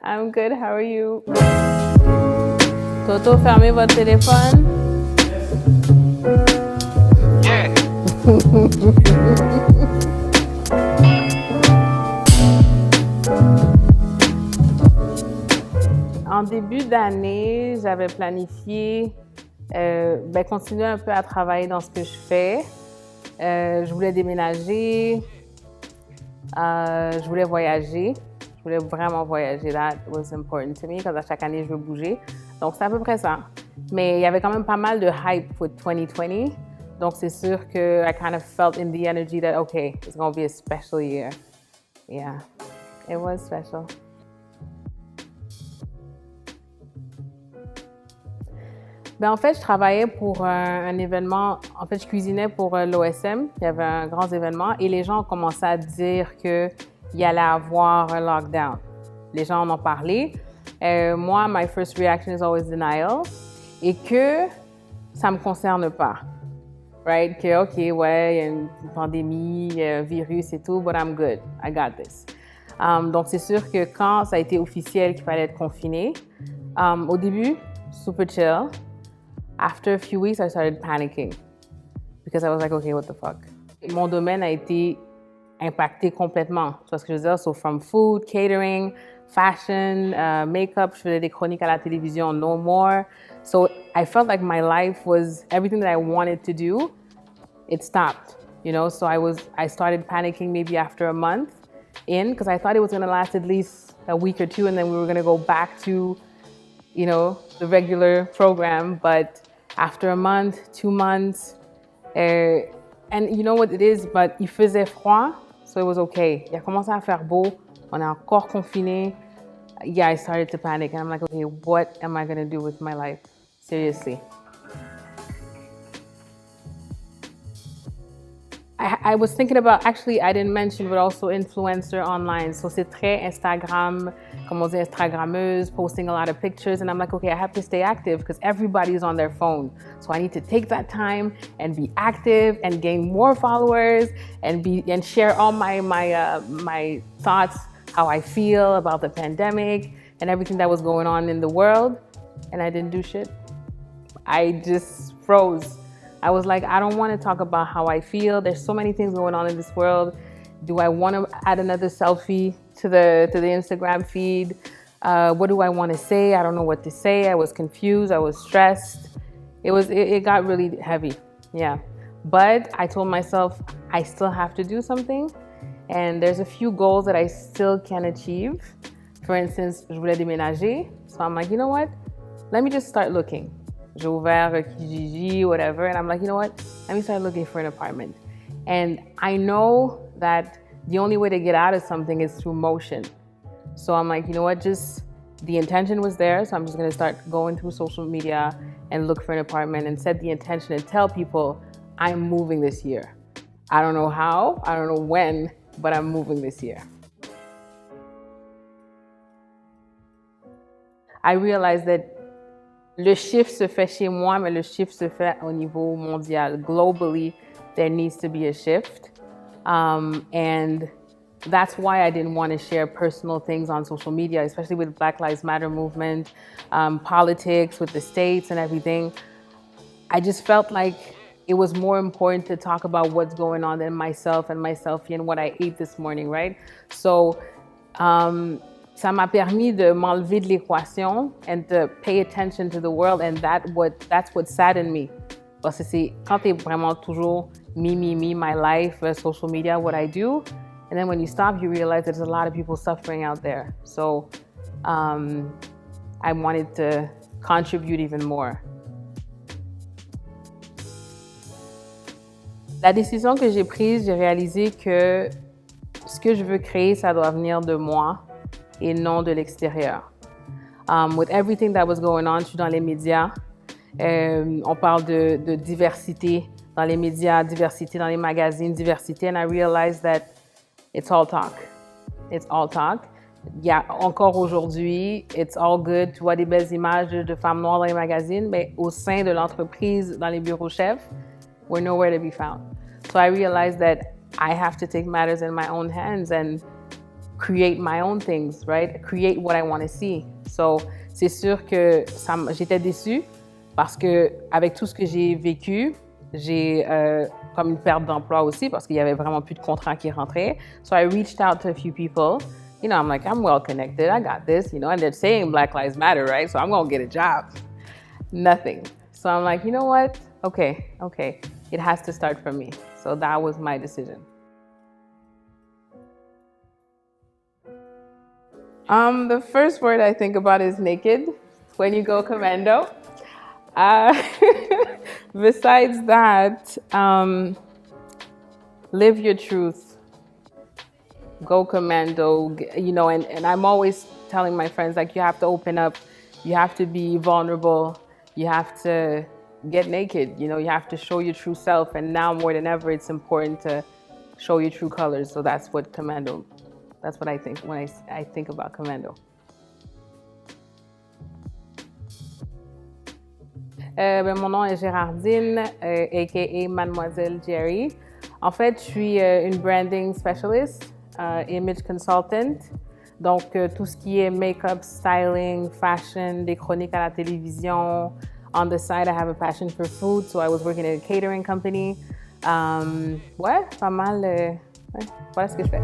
I'm good, how are you? Toto, fermez votre téléphone. Yeah. En début d'année, j'avais planifié continuer un peu à travailler dans ce que je fais. Je voulais déménager, je voulais voyager. Je voulais vraiment voyager. That was important to me parce qu'à chaque année, je veux bouger. Donc, c'est à peu près ça. Mais il y avait quand même pas mal de hype pour 2020. Donc, c'est sûr que I kind of felt in the energy that, okay, it's going to be a special year. Yeah, it was special. En fait, je travaillais pour un événement. En fait, je cuisinais pour l'OSM. Il y avait un grand événement et les gens ont commencé à dire qu'il y allait avoir un lockdown. Les gens en ont parlé. Moi, my first reaction is always denial. Et que ça ne me concerne pas. Right? Que, OK, ouais, il y a une pandémie, il y a un virus et tout, but I'm good. I got this. Donc, c'est sûr que quand ça a été officiel qu'il fallait être confiné, au début, super chill. After a few weeks, I started panicking because I was like, okay, what the fuck? Mon domaine a été impacté complètement. Tu vois ce que je veux dire? So from food, catering, fashion, makeup, je faisais des chroniques à la télévision, no more. So I felt like my life was everything that I wanted to do, it stopped, you know? So I started panicking maybe after a month in because I thought it was going to last at least a week or two and then we were going to go back to, you know, the regular program. But after a month, 2 months, and you know what it is, but il faisait froid, so it was okay. Il a commencé à faire beau, on est encore confiné. Yeah, I started to panic, and I'm like, okay, what am I gonna do with my life? Seriously. I was thinking about, actually, I didn't mention, but also influencer online. So c'est très Instagram, comme on dit, Instagrammeuse, posting a lot of pictures. And I'm like, okay, I have to stay active because everybody's on their phone. So I need to take that time and be active and gain more followers and share all my thoughts, how I feel about the pandemic and everything that was going on in the world. And I didn't do shit. I just froze. I was like, I don't want to talk about how I feel. There's so many things going on in this world. Do I want to add another selfie to the Instagram feed? What do I want to say? I don't know what to say. I was confused. I was stressed. It got really heavy. Yeah. But I told myself I still have to do something. And there's a few goals that I still can achieve. For instance, je voulais déménager. So I'm like, you know what? Let me just start looking. J'ai ouvert Kijiji, whatever, and I'm like, you know what? Let me start looking for an apartment. And I know that the only way to get out of something is through motion. So I'm like, you know what? Just the intention was there, so I'm just gonna start going through social media and look for an apartment and set the intention and tell people I'm moving this year. I don't know how, I don't know when, but I'm moving this year. I realized that le chiffre se fait chez moi, mais le chiffre se fait au niveau mondial. Globally, there needs to be a shift. And that's why I didn't want to share personal things on social media, especially with Black Lives Matter movement, politics with the states and everything. I just felt like it was more important to talk about what's going on than myself and my selfie and what I ate this morning, right? So, ça m'a permis de m'enlever de l'équation and to pay attention to the world, and that's what saddened me. Parce que c'est quand t'es vraiment toujours me, my life, social media, what I do, and then when you stop, you realize there's a lot of people suffering out there. So I wanted to contribute even more. La décision que j'ai prise, j'ai réalisé que ce que je veux créer, ça doit venir de moi et non de l'extérieur. With everything that was going on, je suis dans les médias. On parle de diversité dans les médias, diversité dans les magazines, diversité, and I realized that it's all talk. It's all talk. Il y a encore aujourd'hui, it's all good. Tu vois des belles images de femmes noires dans les magazines, mais au sein de l'entreprise, dans les bureaux chefs, we're nowhere to be found. So I realized that I have to take matters in my own hands and create my own things, right? Create what I want to see. So, c'est sûr que j'étais déçue parce que avec tout ce que j'ai vécu, j'ai comme une perte d'emploi aussi parce qu'il y avait vraiment plus de contrats qui rentraient. So I reached out to a few people. You know, I'm like, I'm well connected. I got this, you know, and they're saying Black Lives Matter, right? So I'm going to get a job. Nothing. So I'm like, you know what? Okay. It has to start from me. So that was my decision. The first word I think about is naked when you go commando. Besides that, live your truth. Go commando, you know, and I'm always telling my friends, like, you have to open up, you have to be vulnerable, you have to get naked, you know, you have to show your true self. And now more than ever, it's important to show your true colors. So that's what I think when I think about commando. Mon nom est Gérardine, a.k.a. Mlle Geri. En fait, je suis une branding specialist, image consultant. Donc, tout ce qui est make-up, styling, fashion, des chroniques à la télévision. On the side, I have a passion for food, so I was working at a catering company. Ouais, pas mal. Ouais, voilà ce que je fais.